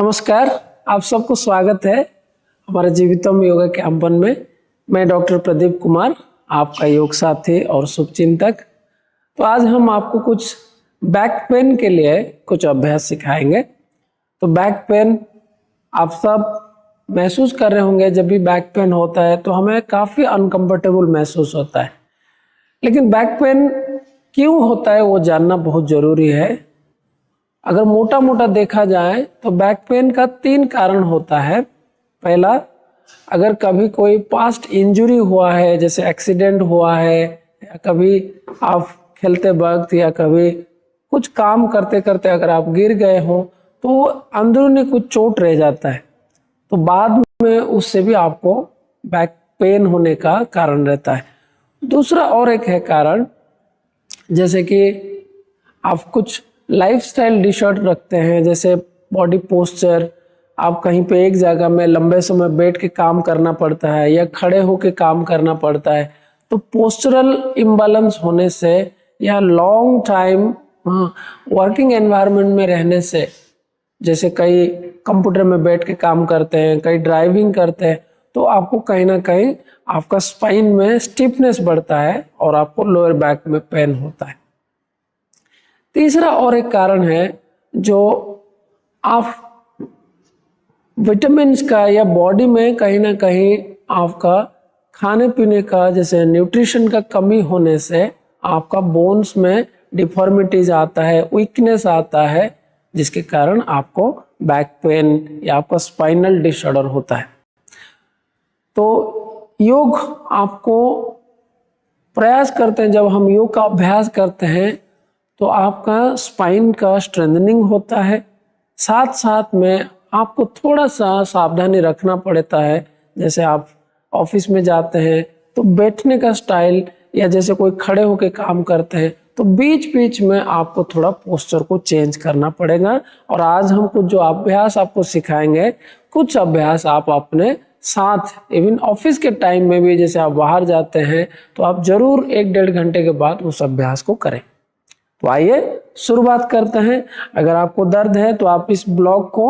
नमस्कार, आप सबको स्वागत है हमारे जीवितम योगा कैंपन में। मैं डॉक्टर प्रदीप कुमार, आपका योग साथी और शुभचिंतक। तो आज हम आपको कुछ बैक पेन के लिए कुछ अभ्यास सिखाएंगे। तो बैक पेन आप सब महसूस कर रहे होंगे, जब भी बैक पेन होता है तो हमें काफ़ी अनकंफर्टेबल महसूस होता है। लेकिन बैक पेन क्यों होता है वो जानना बहुत ज़रूरी है। अगर मोटा मोटा देखा जाए तो बैक पेन का 3 कारण होता है। पहला, अगर कभी कोई पास्ट इंजरी हुआ है, जैसे एक्सीडेंट हुआ है, या कभी आप खेलते वक्त या कभी कुछ काम करते करते अगर आप गिर गए हो तो अंदरूनी कुछ चोट रह जाता है, तो बाद में उससे भी आपको बैक पेन होने का कारण रहता है। दूसरा और एक है कारण, जैसे कि आप कुछ लाइफस्टाइल डिसऑर्डर रखते हैं, जैसे बॉडी पोस्चर, आप कहीं पे एक जगह में लंबे समय बैठ के काम करना पड़ता है या खड़े होके काम करना पड़ता है, तो पोस्चरल इम्बैलेंस होने से या लॉन्ग टाइम वर्किंग एनवायरनमेंट में रहने से, जैसे कई कंप्यूटर में बैठ के काम करते हैं, कई ड्राइविंग करते हैं, तो आपको कहीं ना कहीं आपका स्पाइन में स्टिफनेस बढ़ता है और आपको लोअर बैक में पेन होता है। तीसरा और एक कारण है, जो आप विटामिन्स का या बॉडी में कहीं ना कहीं आपका खाने पीने का, जैसे न्यूट्रिशन का कमी होने से आपका बोन्स में डिफॉर्मिटीज आता है, वीकनेस आता है, जिसके कारण आपको बैक पेन या आपका स्पाइनल डिसऑर्डर होता है। तो योग आपको प्रयास करते हैं, जब हम योग का अभ्यास करते हैं तो आपका स्पाइन का स्ट्रेंथनिंग होता है। साथ साथ में आपको थोड़ा सा सावधानी रखना पड़ता है, जैसे आप ऑफिस में जाते हैं तो बैठने का स्टाइल, या जैसे कोई खड़े होकर काम करते हैं तो बीच बीच में आपको थोड़ा पोस्चर को चेंज करना पड़ेगा। और आज हम कुछ जो अभ्यास आपको सिखाएंगे, कुछ अभ्यास आप अपने साथ इवन ऑफिस के टाइम में भी, जैसे आप बाहर जाते हैं तो आप जरूर 1-1.5 घंटे के बाद उस अभ्यास को करें। तो आइए शुरुआत करते हैं। अगर आपको दर्द है तो आप इस ब्लॉक को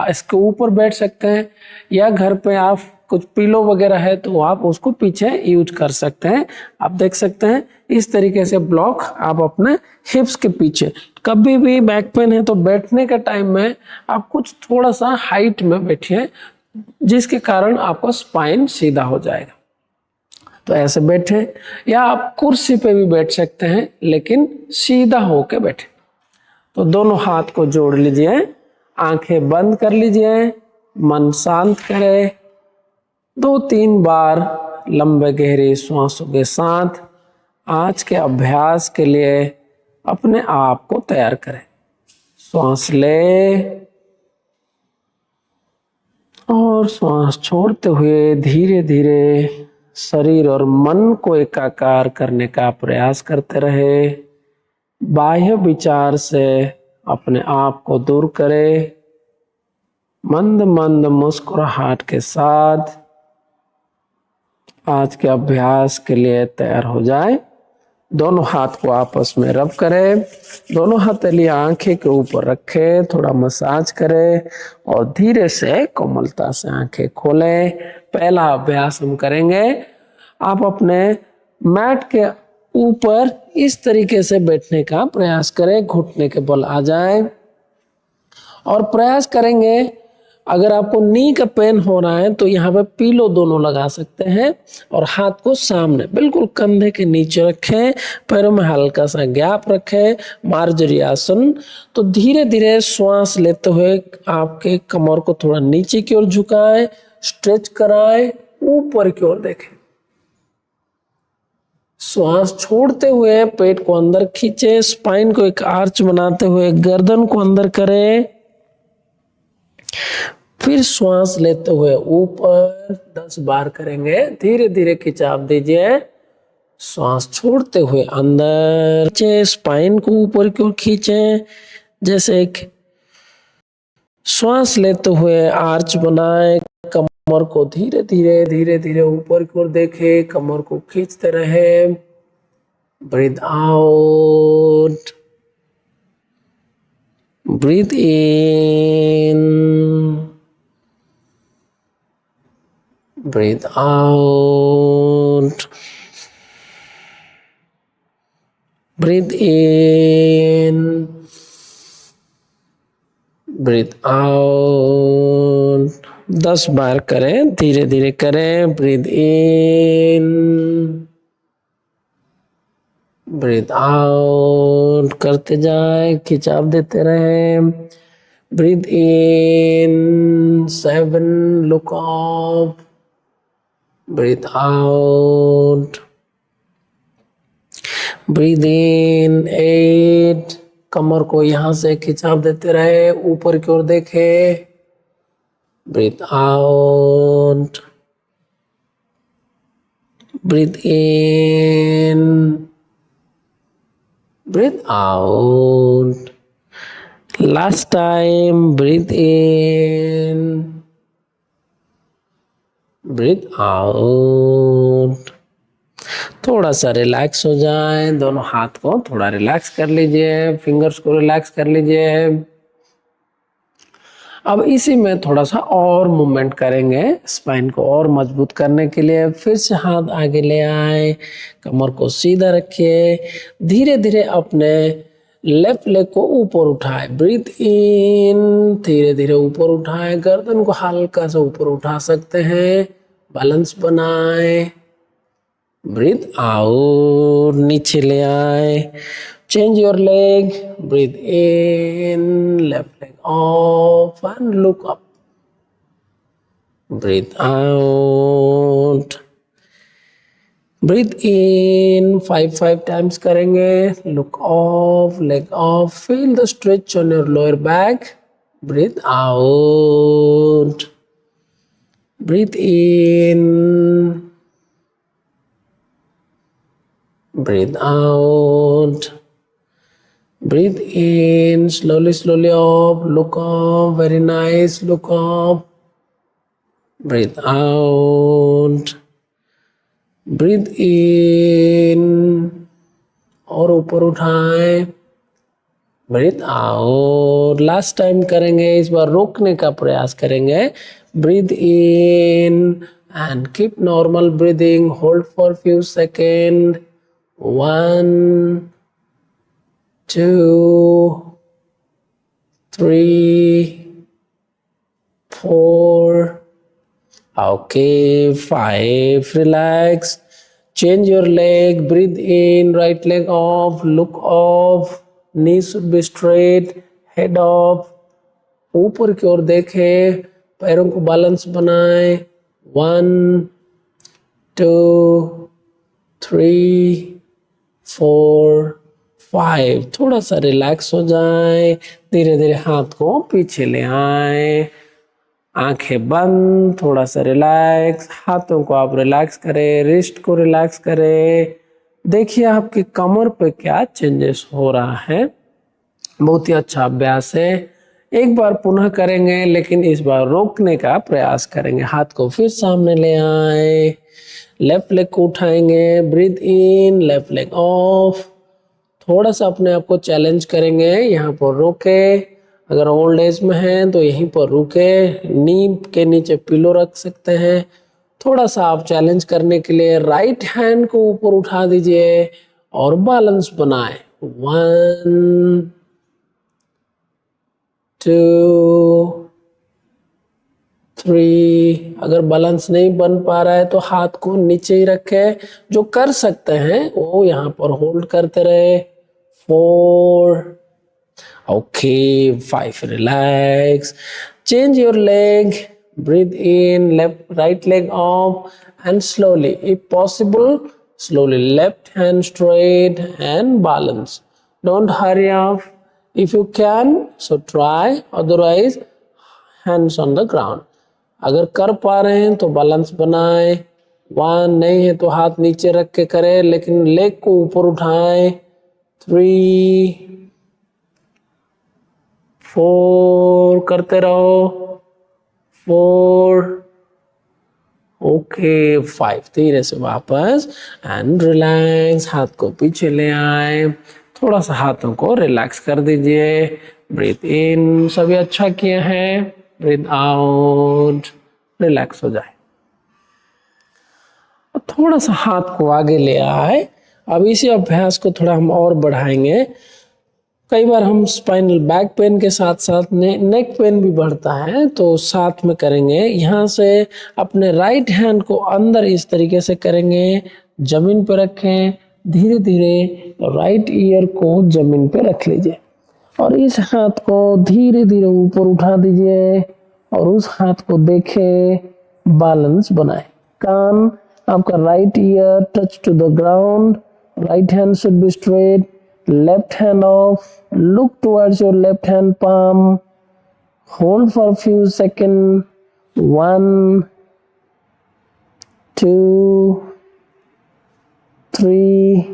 इसके ऊपर बैठ सकते हैं, या घर पे आप कुछ पिलो वगैरह है तो आप उसको पीछे यूज कर सकते हैं। आप देख सकते हैं इस तरीके से ब्लॉक आप अपने हिप्स के पीछे। कभी भी बैक पेन है तो बैठने के टाइम में आप कुछ थोड़ा सा हाइट में बैठिए, जिसके कारण आपका स्पाइन सीधा हो जाएगा। तो ऐसे बैठे, या आप कुर्सी पे भी बैठ सकते हैं, लेकिन सीधा होके बैठे। तो दोनों हाथ को जोड़ लीजिए, आंखें बंद कर लीजिए, मन शांत करें। 2-3 बार लंबे गहरे श्वासों के साथ आज के अभ्यास के लिए अपने आप को तैयार करें। श्वास ले और श्वास छोड़ते हुए धीरे धीरे शरीर और मन को एकाकार करने का प्रयास करते रहे। बाह्य विचार से अपने आप को दूर करें। मंद मंद मुस्कुराहट के साथ आज के अभ्यास के लिए तैयार हो जाए। दोनों हाथ को आपस में रब करें, दोनों हथेली आंखें के ऊपर रखें, थोड़ा मसाज करें और धीरे से कोमलता से आंखें खोलें। पहला अभ्यास हम करेंगे, आप अपने मैट के ऊपर इस तरीके से बैठने का प्रयास करें, घुटने के बल आ जाए, और प्रयास करेंगे अगर आपको नी का पेन हो रहा है तो यहाँ पे पीलो दोनों लगा सकते हैं, और हाथ को सामने बिल्कुल कंधे के नीचे रखें, पैरों में हल्का सा गैप रखें, मार्जरी आसन। तो धीरे धीरे श्वास लेते हुए आपके कमर को थोड़ा नीचे की ओर झुकाएं, स्ट्रेच कराएं, ऊपर की ओर देखें। श्वास छोड़ते हुए पेट को अंदर खींचे, स्पाइन को एक आर्च बनाते हुए गर्दन को अंदर करें। फिर श्वास लेते हुए ऊपर 10 बार करेंगे। धीरे धीरे खिंचाव दीजिए। श्वास छोड़ते हुए अंदर, स्पाइन को ऊपर की ओर खींचें, जैसे एक श्वास लेते हुए आर्च बनाए। कमर को धीरे धीरे ऊपर की ओर देखें, कमर को खींचते रहे। Breathe out, Breathe in, breathe out, breathe in, breathe out। 10 बार करें, धीरे धीरे करें। ब्रीथ इन, ब्रीथ आउट करते जाए, खिंचाव देते रहे। Breathe in 7, look up, breathe out, breathe in 8, कमर को यहां से खिंचाव देते रहे, ऊपर की ओर देखे। Breathe out, breathe in, breathe out, last time, breathe in, breathe out। थोड़ा सा रिलैक्स हो जाए, दोनों हाथ को थोड़ा रिलैक्स कर लीजिए, फिंगर्स को रिलैक्स कर लीजिए। अब इसी में थोड़ा सा और मूवमेंट करेंगे, स्पाइन को और मजबूत करने के लिए। फिर से हाथ आगे ले आए, कमर को सीधा रखिए, धीरे धीरे अपने लेफ्ट लेग को ऊपर उठाए। ब्रीथ इन, धीरे धीरे ऊपर उठाए, गर्दन को हल्का सा ऊपर उठा सकते हैं, बैलेंस बनाए। ब्रीथ आउट, नीचे ले आए। Change your leg, breathe in, left leg off and look up. Breathe out. Breathe in, 5 times करेंगे। Look off, leg off. Feel the stretch on your lower back. Breathe out. Breathe in. Breathe out. Breathe in, slowly, slowly up, look up, very nice, look up. Breathe out. Breathe in, और ऊपर उठाएं। Breathe out। Last time करेंगे, इस बार रोकने का प्रयास करेंगे। Breathe in and keep normal breathing, hold for few seconds. 1, 2, 3, 4, okay, 5, relax. Change your leg, breathe in, right leg off, look off, knees should be straight, head off, ऊपर की ओर देखें, पैरों को बैलेंस बनाएं। 1, 2, 3, 4, 5, थोड़ा सा रिलैक्स हो जाए, धीरे धीरे हाथ को पीछे ले आए, आंखें बंद, थोड़ा सा रिलैक्स। हाथों को आप रिलैक्स करें, रिस्ट को रिलैक्स करें। देखिए आपकी कमर पे क्या चेंजेस हो रहा है। बहुत ही अच्छा अभ्यास है। एक बार पुनः करेंगे, लेकिन इस बार रोकने का प्रयास करेंगे। हाथ को फिर सामने ले आए, लेफ्ट लेग को उठाएंगे। Breathe in, left leg off. थोड़ा सा अपने आप को चैलेंज करेंगे, यहाँ पर रोके। अगर ओल्ड एज में हैं तो यहीं पर रुके, नी के नीचे पिलो रख सकते हैं। थोड़ा सा आप चैलेंज करने के लिए राइट हैंड को ऊपर उठा दीजिए और बैलेंस बनाए। 1, 2, 3। अगर बैलेंस नहीं बन पा रहा है तो हाथ को नीचे ही रखें। जो कर सकते हैं वो यहाँ पर होल्ड करते रहे। 4, okay, 5, relax. Change your leg, breathe in, right leg off, and slowly, if possible, slowly left hand straight and balance. Don't hurry up. If you can, so try, otherwise hands on the ground. अगर कर पा रहे हैं तो balance बनाएं। 1 नहीं है तो हाथ नीचे रख के करें, लेकिन लेग को ऊपर उठाएं। 3, 4 करते रहो। 4, ओके, 5। धीरे से वापस एंड रिलैक्स। हाथ को पीछे ले आए, थोड़ा सा हाथों को रिलैक्स कर दीजिए। ब्रीथ इन, सभी अच्छा किए हैं, ब्रीथ आउट, रिलैक्स हो जाए। अब थोड़ा सा हाथ को आगे ले आए। अब इसी अभ्यास को थोड़ा हम और बढ़ाएंगे। कई बार हम स्पाइनल बैक पेन के साथ साथ नेक पेन भी बढ़ता है, तो साथ में करेंगे। यहाँ से अपने राइट हैंड को अंदर इस तरीके से करेंगे, जमीन पर रखें, धीरे धीरे राइट ईयर को जमीन पे रख लीजिए और इस हाथ को धीरे धीरे ऊपर उठा दीजिए और उस हाथ को देखें, बैलेंस बनाए। कान आपका right ear touch to the ground, right hand should be straight, left hand off, look towards your left hand palm, hold for a few seconds, 1, 2, 3,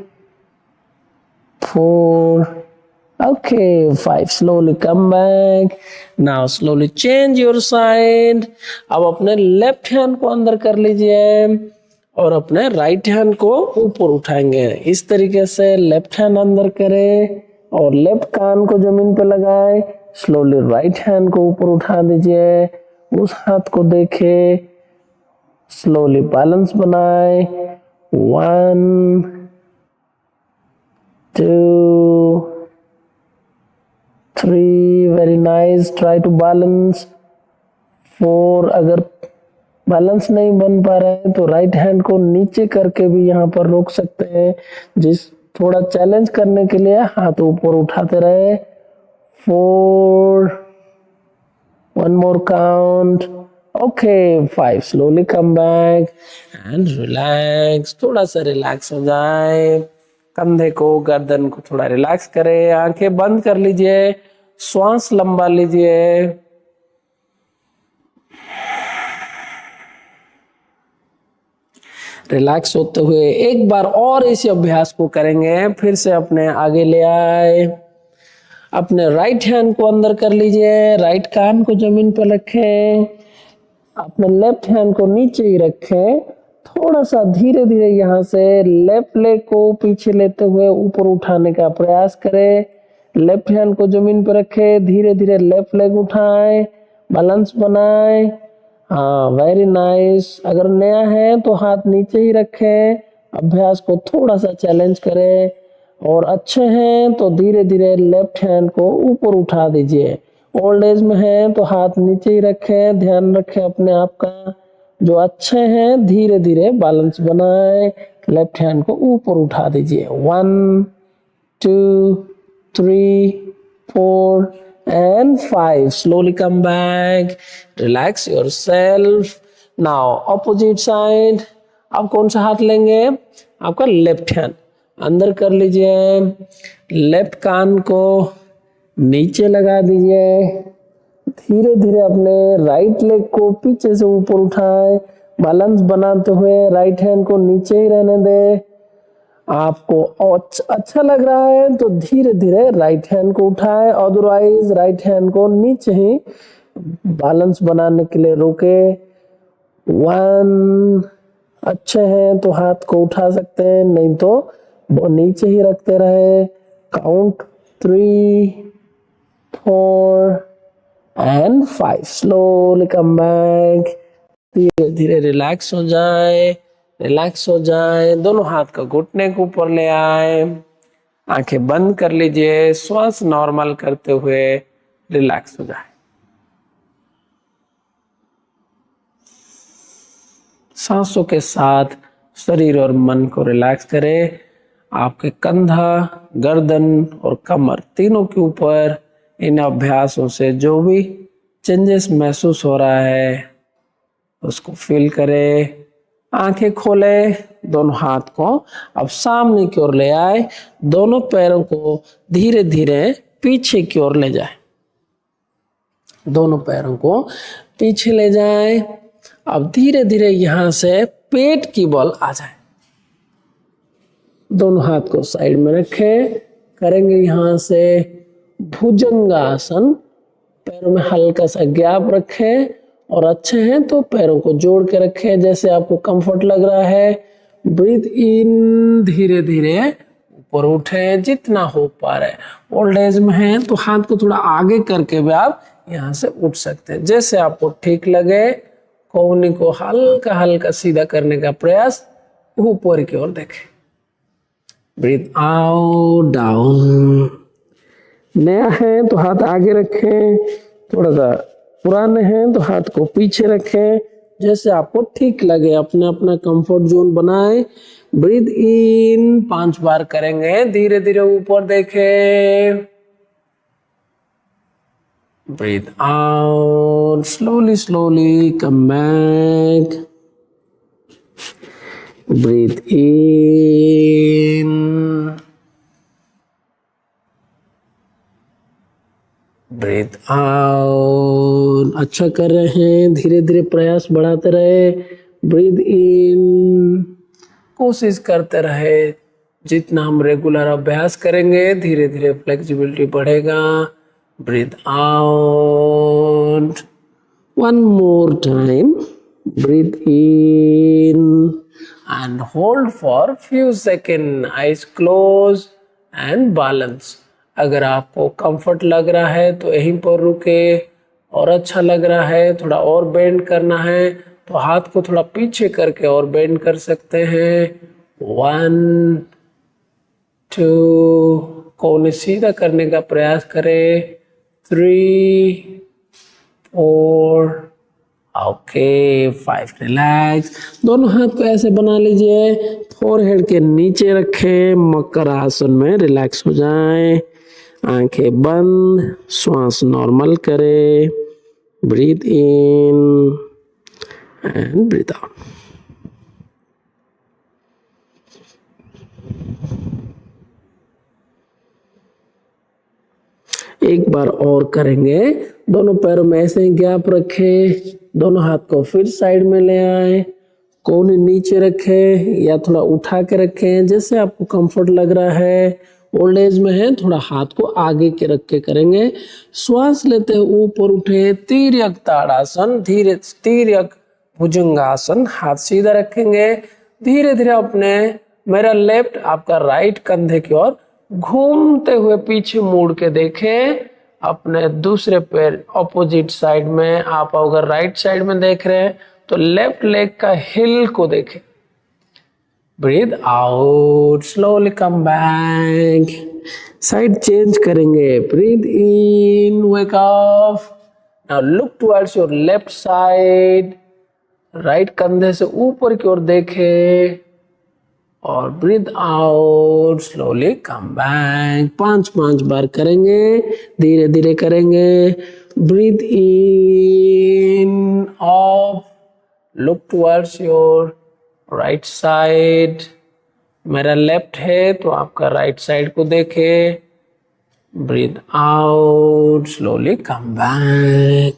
4, okay, 5, slowly come back. Now slowly change your side. अब अपने left hand को अंदर कर लीजिए और अपने right hand को ऊपर उठाएंगे। इस तरीके से लेफ्ट हैंड अंदर करें और लेफ्ट कान को जमीन पे लगाए, स्लोली राइट हैंड को ऊपर उठा दीजिए, उस हाथ को देखें, स्लोली बैलेंस बनाए, 1, 2, 3, very nice, try to balance, 4, अगर बैलेंस नहीं बन पा रहे हैं तो राइट हैंड को नीचे करके भी यहाँ पर रोक सकते हैं। जिस थोड़ा चैलेंज करने के लिए हाथ ऊपर उठाते रहे, 4, 1 more count, okay, 5, slowly come back and relax. थोड़ा सा रिलैक्स हो जाए, कंधे को गर्दन को थोड़ा रिलैक्स करें, आंखें बंद कर लीजिए, श्वास लंबा लीजिए। रिलैक्स होते हुए एक बार और इसी अभ्यास को करेंगे। फिर से अपने आगे ले आए, अपने राइट हैंड को अंदर कर लीजिए, राइट कान को जमीन पर रखें, अपने लेफ्ट हैंड को नीचे ही रखें। थोड़ा सा धीरे धीरे यहाँ से लेफ्ट लेग को पीछे लेते हुए ऊपर उठाने का प्रयास करें। लेफ्ट हैंड को जमीन पर रखें, धीरे धीरे लेफ्ट लेग उठाएं, बैलेंस बनाएं। हाँ, वेरी नाइस। अगर नया है तो हाथ नीचे ही रखें, अभ्यास को थोड़ा सा चैलेंज करें। और अच्छे हैं तो धीरे धीरे लेफ्ट हैंड को ऊपर उठा दीजिए। ओल्ड एज में हैं तो हाथ नीचे ही रखें, ध्यान रखें अपने आप का। जो अच्छे हैं धीरे धीरे बैलेंस बनाएं, लेफ्ट हैंड को ऊपर उठा दीजिए, 1, 2, 3, 4 and 5. Slowly come back, relax yourself. Now opposite side. अब कौन सा हाथ लेंगे? आपका लेफ्ट हैंड अंदर कर लीजिए, लेफ्ट कान को नीचे लगा दीजिए, धीरे धीरे अपने राइट लेग को पीछे से ऊपर उठाएं, बैलेंस बनाते हुए राइट हैंड को नीचे ही रहने दें। आपको अच्छा लग रहा है तो धीरे धीरे राइट हैंड को उठाएं, अदरवाइज राइट हैंड को नीचे ही बैलेंस बनाने के लिए रोके। 1, अच्छे हैं तो हाथ को उठा सकते हैं, नहीं तो वो नीचे ही रखते रहे। Count 3, 4 and 5. Slowly come back, धीरे धीरे रिलैक्स हो जाए, रिलैक्स हो जाए। दोनों हाथ का घुटने को ऊपर ले आए, आंखें बंद कर लीजिए, श्वास नॉर्मल करते हुए रिलैक्स हो जाए। सांसों के साथ शरीर और मन को रिलैक्स करें। आपके कंधा, गर्दन और कमर तीनों के ऊपर इन अभ्यासों से जो भी चेंजेस महसूस हो रहा है उसको फील करें। आंखें खोले, दोनों हाथ को अब सामने की ओर ले आए, दोनों पैरों को धीरे धीरे पीछे की ओर ले जाए, दोनों पैरों को पीछे ले जाए। अब धीरे धीरे यहां से पेट की बॉल आ जाए, दोनों हाथ को साइड में रखें। करेंगे यहां से भुजंगासन, पैरों में हल्का सा गैप रखें और अच्छे हैं तो पैरों को जोड़ के रखें जैसे आपको कंफर्ट लग रहा है। ब्रीथ इन, धीरे धीरे ऊपर उठे जितना हो पा रहा है। ओल्ड एज में है तो हाथ को थोड़ा आगे करके भी आप यहाँ से उठ सकते हैं, जैसे आपको ठीक लगे। कोहनी को हल्का हल्का सीधा करने का प्रयास, ऊपर की ओर देखें। Breathe out down. नया है तो हाथ आगे रखें, थोड़ा सा पुराने हैं तो हाथ को पीछे रखें, जैसे आपको ठीक लगे। अपना अपना कंफर्ट जोन बनाए। ब्रीथ इन 5 बार करेंगे, धीरे धीरे ऊपर देखें। Breathe out slowly slowly, come back. Breathe in, breathe out. अच्छा कर रहे हैं, धीरे धीरे प्रयास बढ़ाते रहे। ब्रीथ इन, कोशिश करते रहे। जितना हम रेगुलर अभ्यास करेंगे धीरे धीरे फ्लेक्सिबिलिटी बढ़ेगा। Breathe out, one more time. Breathe in and hold for few seconds, eyes closed and balance। अगर आपको कंफर्ट लग रहा है तो यहीं पर रुके, और अच्छा लग रहा है थोड़ा और बेंड करना है तो हाथ को थोड़ा पीछे करके और बेंड कर सकते हैं। 1 2, कोहनी सीधा करने का प्रयास करें। 3 4, ओके 5, रिलैक्स। दोनों हाथ को ऐसे बना लीजिए, फोरहेड के नीचे रखें, मकर आसन में रिलैक्स हो जाएं। आंखें बंद, श्वास नॉर्मल करें। Breathe in and breathe out. एक बार और करेंगे। दोनों पैरों में ऐसे ही गैप रखें, दोनों हाथ को फिर साइड में ले आए। कोहनी नीचे रखें या थोड़ा उठा के रखें, जैसे आपको कंफर्ट लग रहा है। ओल्ड एज में है थोड़ा हाथ को आगे के रख के करेंगे। श्वास लेते हुए ऊपर उठे, तिर्यक ताड़ासन, धीरे तिर्यक भुजंगासन। हाथ सीधा रखेंगे, धीरे धीरे अपने मेरा लेफ्ट आपका राइट कंधे की ओर घूमते हुए पीछे मुड़ के देखें। अपने दूसरे पैर ऑपोजिट साइड में, आप अगर राइट साइड में देख रहे हैं तो लेफ्ट लेग का हिल को देखें। Breathe out, slowly come back. Side change करेंगे। Breathe in, wake up. Now look towards your left side. Right कंधे से ऊपर की ओर देखें और breathe out, slowly come back. 5 बार करेंगे, धीरे धीरे करेंगे। Breathe in, up, look towards your right side. मेरा लेफ्ट है तो आपका राइट साइड को देखें। Breathe out, slowly come back.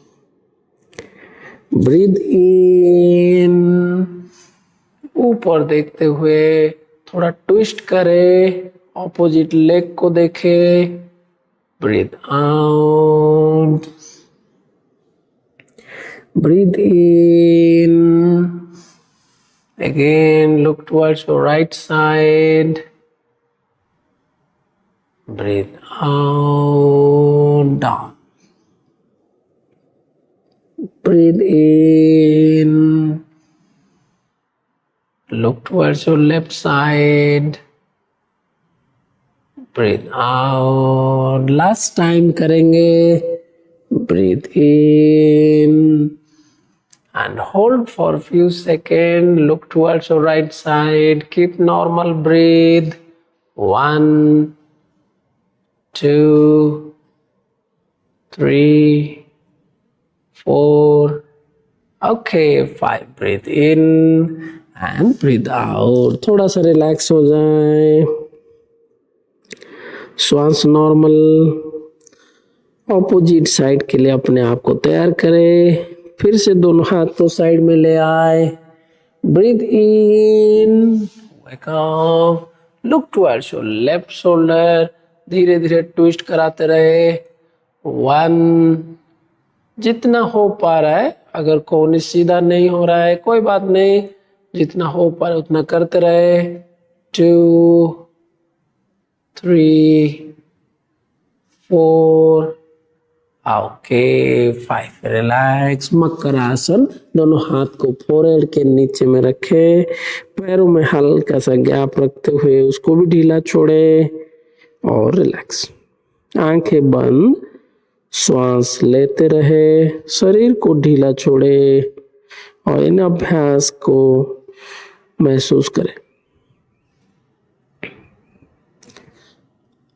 Breathe in, ऊपर देखते हुए थोड़ा ट्विस्ट करें, ऑपोजिट लेग को देखें। Breathe out, breathe in, again look towards your right side। breathe out, down। breathe in, look towards your left side। breathe out, last time करेंगे। breathe in and hold for a few seconds, look towards your right side, keep normal breathe। 1 2 3 4, okay 5। breathe in and breathe out। थोड़ा सा relax हो जाए, श्वास normal. Opposite side के लिए अपने आप को तैयार करें। फिर से दोनों हाथ को साइड में ले आए। Breathe in, wake up, look towards your left shoulder. धीरे धीरे ट्विस्ट कराते रहे। 1, जितना हो पा रहा है। अगर कोहनी सीधा नहीं हो रहा है कोई बात नहीं, जितना हो पा रहा है उतना करते रहे। 2 3 4 ओके 5 रिलैक्स। मकर आसन, दोनों हाथ को फोrehead के नीचे में रखे, पैरों में हल्का सा गैप रखते हुए उसको भी ढीला छोड़े और रिलैक्स। आंखें बंद, श्वास लेते रहे, शरीर को ढीला छोड़े और इन अभ्यास को महसूस करें।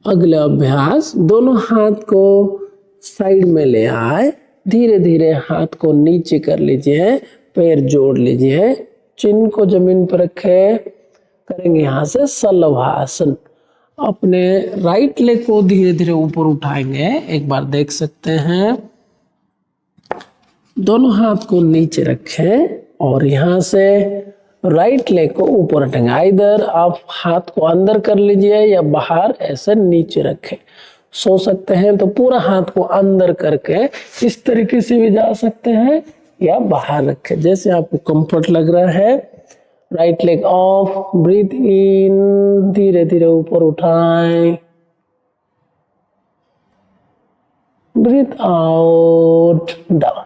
अगला अभ्यास, दोनों हाथ को साइड में ले आए, धीरे धीरे हाथ को नीचे कर लीजिए, पैर जोड़ लीजिए, चिन्ह को जमीन पर रखे, करेंगे यहाँ से शलभासन। अपने राइट लेग को धीरे धीरे ऊपर उठाएंगे, एक बार देख सकते हैं। दोनों हाथ को नीचे रखें और यहाँ से राइट लेग को ऊपर उठाएंगे। इधर आप हाथ को अंदर कर लीजिए या बाहर ऐसे नीचे रखें। सो सकते हैं तो पूरा हाथ को अंदर करके इस तरीके से भी जा सकते हैं या बाहर रखें, जैसे आपको कंफर्ट लग रहा है। Right leg off, breathe in, धीरे धीरे ऊपर उठाएं, breathe out, down.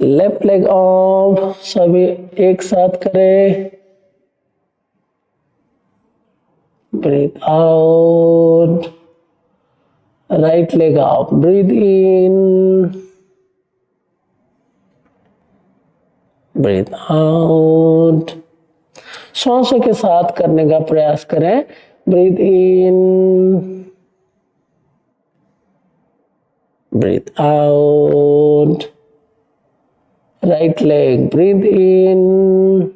Left leg off, सभी एक साथ करें, breathe out, right leg off, breathe in, breathe out. श्वासों के साथ करने का प्रयास करें। Breathe in, breathe out, right leg, breathe in,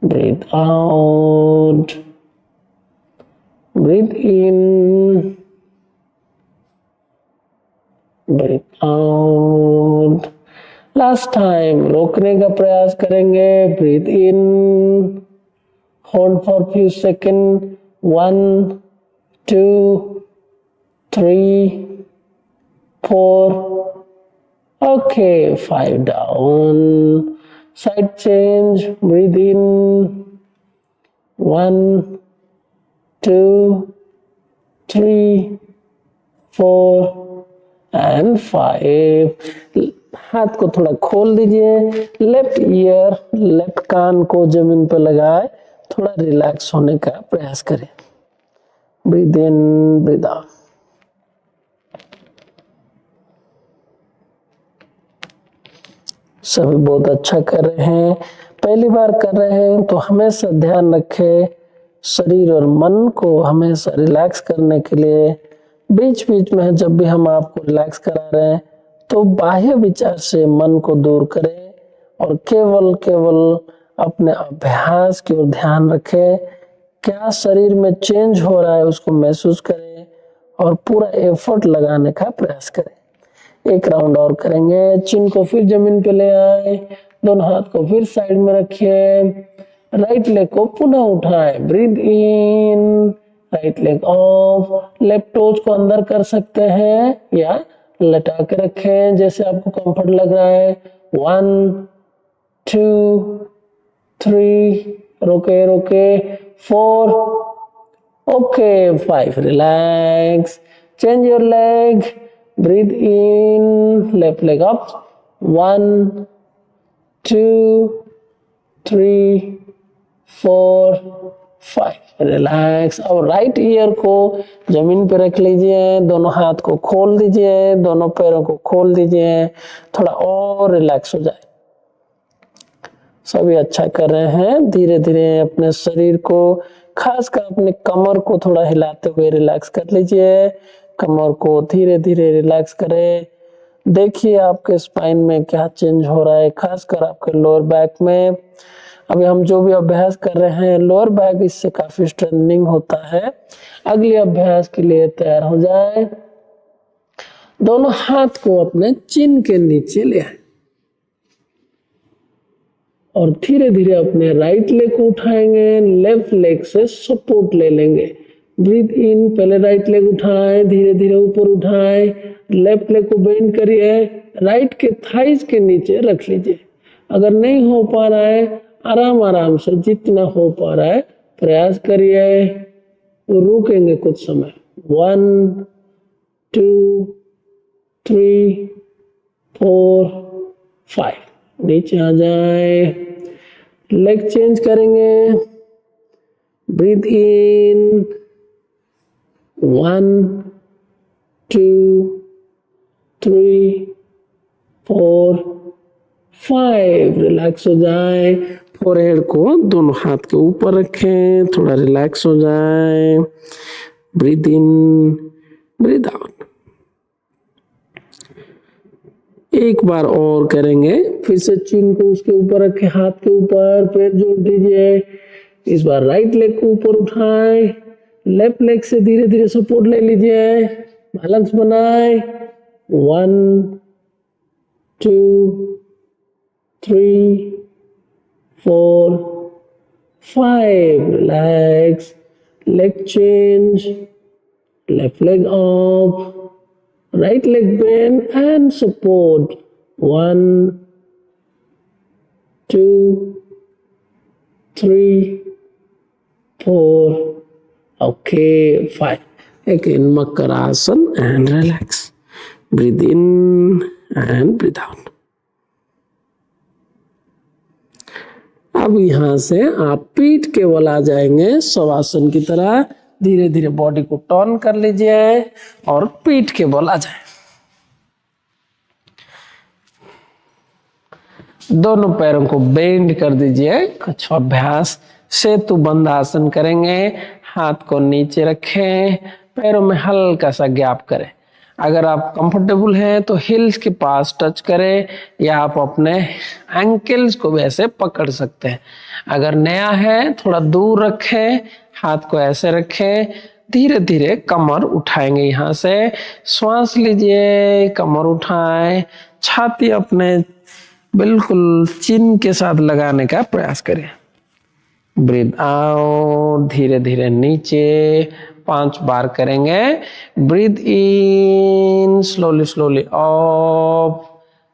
breathe out, breathe in, breathe out. Last time रोकने का प्रयास करेंगे। Breathe in, hold for few second, 1 2 3 4 okay 5 down. Side change, breathe in, 1 2 3 4 and 5। हाथ को थोड़ा खोल दीजिए, लेफ्ट ईयर, लेफ्ट कान को जमीन पर लगाए, थोड़ा रिलैक्स होने का प्रयास करें। Breathe in, breathe out. सभी बहुत अच्छा कर रहे हैं। पहली बार कर रहे हैं तो हमेशा ध्यान रखें, शरीर और मन को हमेशा रिलैक्स करने के लिए बीच बीच में जब भी हम आपको रिलैक्स करा रहे हैं तो बाह्य विचार से मन को दूर करें और केवल अपने अभ्यास की ओर ध्यान रखें। क्या शरीर में चेंज हो रहा है उसको महसूस करें और पूरा एफर्ट लगाने का प्रयास करें। एक राउंड और करेंगे। चिन को फिर जमीन पे ले आए, दोनों हाथ को फिर साइड में रखिए, राइट लेग को पुनः उठाएं, breathe in, right leg off, left toes को अंदर कर सकते हैं या लटा के रखें जैसे आपको कंफर्ट लग रहा है। 1 2 3 रोके रोके 4 okay 5 relax. Change your leg, breathe in, left leg up, 1 2 3 4 5 relax. अब राइट ईयर को जमीन पे रख लीजिए, दोनों हाथ को खोल दीजिए, दोनों पैरों को खोल दीजिए, थोड़ा और रिलैक्स हो जाए। सभी अच्छा कर रहे हैं। धीरे धीरे अपने शरीर को, खासकर अपने कमर को थोड़ा हिलाते हुए रिलैक्स कर लीजिए। कमर को धीरे धीरे रिलैक्स करें। देखिए आपके स्पाइन में क्या चेंज हो रहा है, खासकर आपके लोअर बैक में। अभी हम जो भी अभ्यास कर रहे हैं लोअर बैक, इससे काफी स्ट्रेंथनिंग होता है। अगले अभ्यास के लिए तैयार हो जाए। दोनों हाथ को अपने चिन के नीचे ले आए और धीरे धीरे अपने राइट लेग को उठाएंगे, लेफ्ट लेग से सपोर्ट ले लेंगे। ब्रीथ इन, पहले राइट लेग उठाएं, धीरे धीरे ऊपर उठाएं, लेफ्ट लेग को बेंड करिए, राइट के थाइज के नीचे रख लीजिए। अगर नहीं हो पा रहा है आराम आराम से जितना हो पा रहा है प्रयास करिए। रुकेंगे कुछ समय। 1 2 3 4 5। नीचे आ जाए। लेग चेंज करेंगे। Breathe in 1 2 3 4 5। रिलैक्स हो जाए। फोरहेड को दोनों हाथ के ऊपर रखें, थोड़ा रिलैक्स हो जाए। Breathe in, breathe out. एक बार और करेंगे। फिर से चिन को उसके ऊपर रखें, हाथ के ऊपर, पैर जोड़ दीजिए। इस बार राइट लेग को ऊपर उठाएं, लेफ्ट लेग से धीरे धीरे सपोर्ट ले लीजिए, बैलेंस बनाए। 1 2 3 4 5। Relax. Leg change, left leg up, right leg bend and support. 1 2 3 4 okay 5. Again Makarasana and relax. Breathe in and breathe out. अब यहां से आप पीठ केवल आ जाएंगे शवासन की तरह। धीरे धीरे बॉडी को टर्न कर लीजिए और पीठ के बल आ जाए। दोनों पैरों को बेंड कर दीजिए। कच्छाभ्यास सेतु बंद आसन करेंगे। हाथ को नीचे रखें, पैरों में हल्का सा गैप करें। अगर आप कंफर्टेबल हैं तो हिल्स के पास टच करें या आप अपने एंकल्स को भी ऐसे पकड़ सकते हैं। अगर नया है थोड़ा दूर रखें, हाथ को ऐसे रखें। धीरे धीरे कमर उठाएंगे। यहाँ से श्वास लीजिए, कमर उठाएं, छाती अपने बिल्कुल चिन के साथ लगाने का प्रयास करें। ब्रीथ आउट, धीरे धीरे नीचे 5 बार करेंगे। ब्रीथ इन, स्लोली स्लोली अप।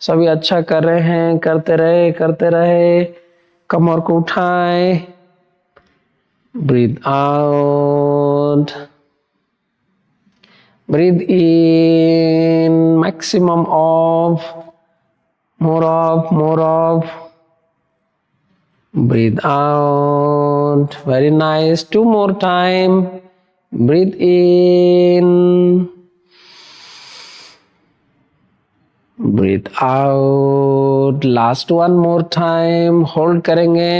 सभी अच्छा कर रहे हैं, करते रहे। कमर को उठाएं। Breathe out, breathe in, maximum of, more of. Breathe out. Very nice. 2 more time. Breathe in, breathe out. Last one more time. Hold करेंगे।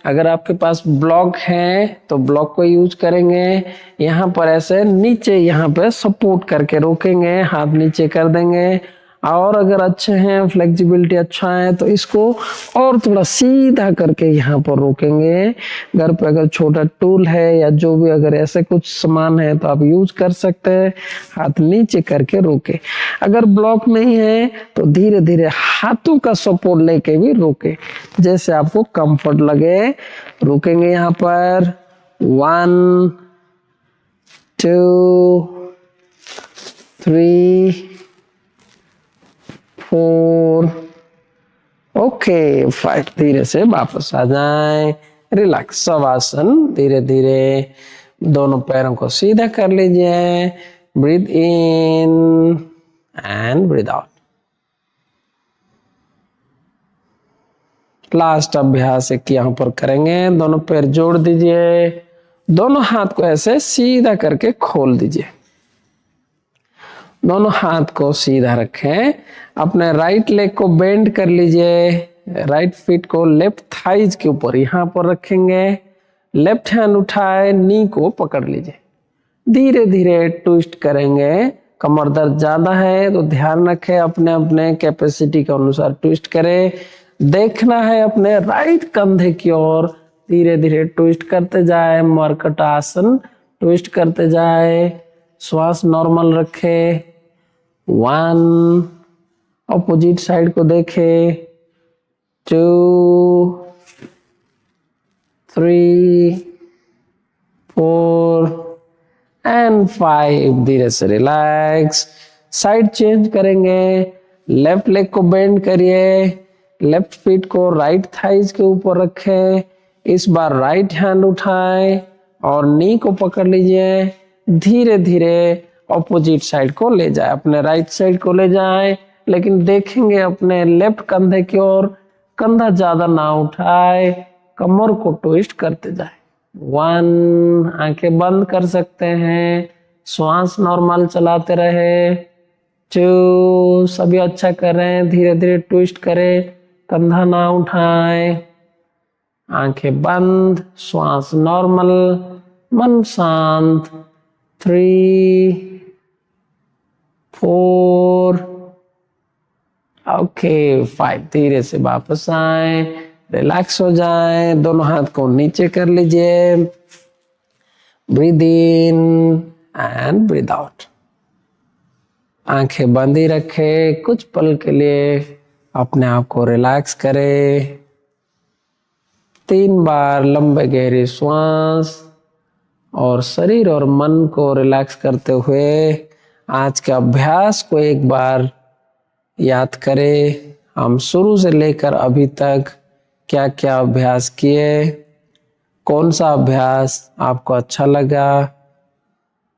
अगर आपके पास ब्लॉक है तो ब्लॉक को यूज करेंगे। यहाँ पर ऐसे नीचे यहाँ पे सपोर्ट करके रोकेंगे, हाथ नीचे कर देंगे। और अगर अच्छे हैं, फ्लेक्सिबिलिटी अच्छा है तो इसको और थोड़ा सीधा करके यहाँ पर रोकेंगे। घर पे अगर छोटा टूल है या जो भी अगर ऐसे कुछ सामान है तो आप यूज कर सकते हैं। हाथ नीचे करके रोके। अगर ब्लॉक नहीं है तो धीरे धीरे हाथों का सपोर्ट लेके भी रोके, जैसे आपको कंफर्ट लगे। रोकेंगे यहाँ पर। 1 2 3 4 ओके 5। धीरे से वापस आ जाएं। रिलैक्स शवासन। धीरे धीरे दोनों पैरों को सीधा कर लीजिए। Breathe in and breathe out. Last अभ्यास एक यहाँ पर करेंगे। दोनों पैर जोड़ दीजिए, दोनों हाथ को ऐसे सीधा करके खोल दीजिए। दोनों हाथ को सीधा रखें। अपने राइट लेग को बेंड कर लीजिए। राइट फीट को लेफ्ट थाइज के ऊपर यहाँ पर रखेंगे। लेफ्ट हैंड उठाए, नी को पकड़ लीजिए। धीरे धीरे ट्विस्ट करेंगे। कमर दर्द ज्यादा है तो ध्यान रखें, अपने अपने कैपेसिटी के अनुसार ट्विस्ट करें। देखना है अपने राइट कंधे की ओर। धीरे धीरे ट्विस्ट करते जाए। मरकट आसन ट्विस्ट करते जाए। श्वास नॉर्मल रखे। 1 अपोजिट साइड को देखे। 2 3 4 एंड 5। धीरे से रिलैक्स। साइड चेंज करेंगे। लेफ्ट लेग को बेंड करिए। लेफ्ट फीट को राइट थाइज के ऊपर रखें। इस बार राइट हैंड उठाएं और नी को पकड़ लीजिए। धीरे धीरे ऑपोजिट साइड को ले जाए, अपने राइट साइड को ले जाए, लेकिन देखेंगे अपने लेफ्ट कंधे की ओर। कंधा ज्यादा ना उठाए, कमर को ट्विस्ट करते जाए। 1, आंखें बंद कर सकते हैं, श्वास नॉर्मल चलाते रहे। 2, सभी अच्छा कर रहे हैं, धीरे धीरे ट्विस्ट करें, कंधा ना उठाएं, आंखें बंद, श्वास नॉर्मल, मन शांत। 3, 4, ओके 5, धीरे से वापस आए, रिलैक्स हो जाए, दोनों हाथ को नीचे कर लीजिए। Breathe in and breathe out. आंखें बंद ही रखें, कुछ पल के लिए अपने आप को रिलैक्स करें। 3 बार लंबे गहरी श्वास और शरीर और मन को रिलैक्स करते हुए आज के अभ्यास को एक बार याद करें। हम शुरू से लेकर अभी तक क्या क्या अभ्यास किए, कौन सा अभ्यास आपको अच्छा लगा।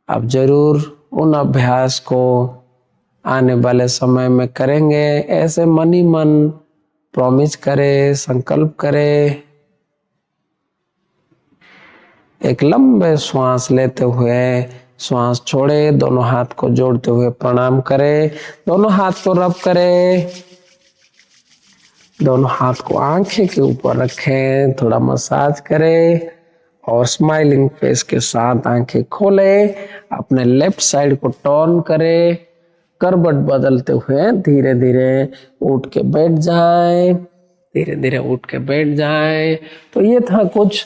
आप जरूर उन अभ्यास को आने वाले समय में करेंगे। ऐसे मन ही मन प्रॉमिस करें, संकल्प करें। एक लंबे श्वास लेते हुए श्वास छोड़े, दोनों हाथ को जोड़ते हुए प्रणाम करें, दोनों हाथ को रब करें, दोनों हाथ को आंखें के ऊपर रखें, थोड़ा मसाज करें और स्माइलिंग फेस के साथ आंखें खोलें। अपने लेफ्ट साइड को टर्न करें, करवट बदलते हुए धीरे धीरे उठ के बैठ जाएं, धीरे धीरे उठ के बैठ जाएं। तो ये था कुछ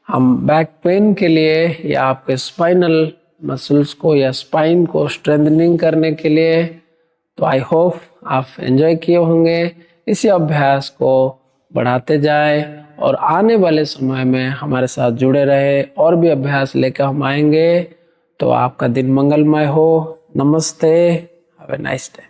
हम बैक पेन के लिए या आपके स्पाइनल मसल्स को या स्पाइन को स्ट्रेंथनिंग करने के लिए। तो आई होप आप एंजॉय किए होंगे। इसी अभ्यास को बढ़ाते जाए और आने वाले समय में हमारे साथ जुड़े रहे, और भी अभ्यास लेकर हम आएंगे। तो आपका दिन मंगलमय हो। नमस्ते, हैव अ नाइस डे।